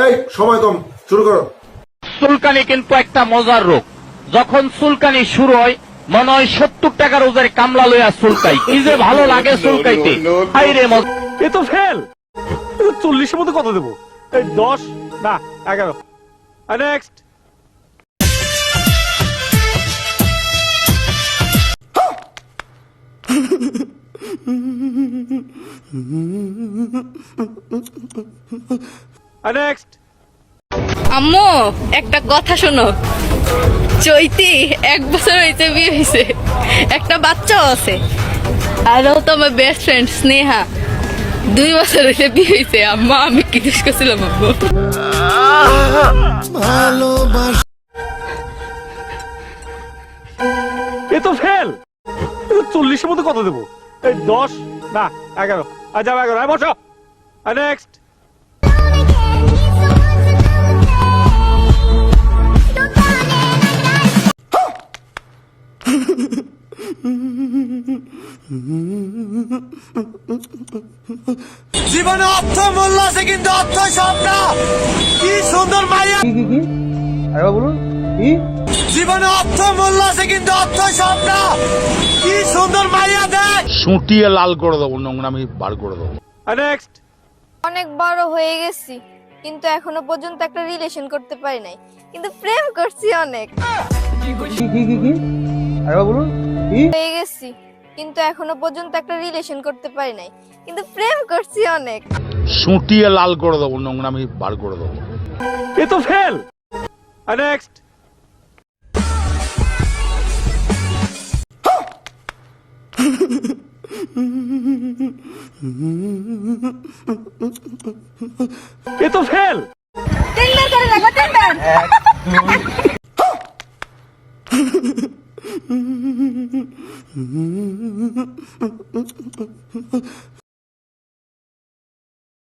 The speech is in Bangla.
এই সময় কম, শুরু করো। চুলকানি কিন্তু একটা মজার রোগ। যখন চুলকানি শুরু হয় মনে হয় 70 টাকার ওজের কামলা লইয়া চুলকাই, কি যে ভালো লাগে চুলকাইতে। হাই রে মজা। এ তো ফেল। 40-এর মধ্যে কত দেবো? 10 না 11। নেক্সট। নেক্সট। আম্মু একটা কথা শোনো, চৈতি 1 বছর হয়েছে বিয়ে হয়েছে, একটা বাচ্চাও আছে। আরো তো আমার বেস্ট ফ্রেন্ড স্নেহা 2 বছর হয়েছে বিয়ে হয়েছে। আম্মা আমি কি জিজ্ঞেস করছিলাম আম্মু? এ তো ফেল। 40-এর মধ্যে কত দেবো? 10 না 11। আচ্ছা 11। বসো। নেক্সট। জীবনে অর্থ মূল্য আছে কিন্তু অর্থ সব না। কি সুন্দর মাইয়া। কি আরে বলুন কি? জীবনে অর্থ মূল্য আছে কিন্তু অর্থ সব না। কি সুন্দর মাইয়া দেখ। সুটিয়ে লাল করে দেবো, নোংরামি বার করে দেবো। নেক্সট। অনেক বড় হয়ে গেছি কিন্তু এখনো পর্যন্ত একটা রিলেশন করতে পারি নাই, কিন্তু প্রেম করছি অনেক। কি আরে বলুন কি? হয়ে গেছি কিন্তু এখনো পর্যন্ত একটা রিলেশন করতে পারি নাই, কিন্তু প্রেম করছি অনেক। সুটিয়ে লাল করে দেবো, নোংরামি বার করে দেবো। এ তো ফেল। নেক্সট। এ তো ফেল। 3 বার করে দেখো, 3 বার।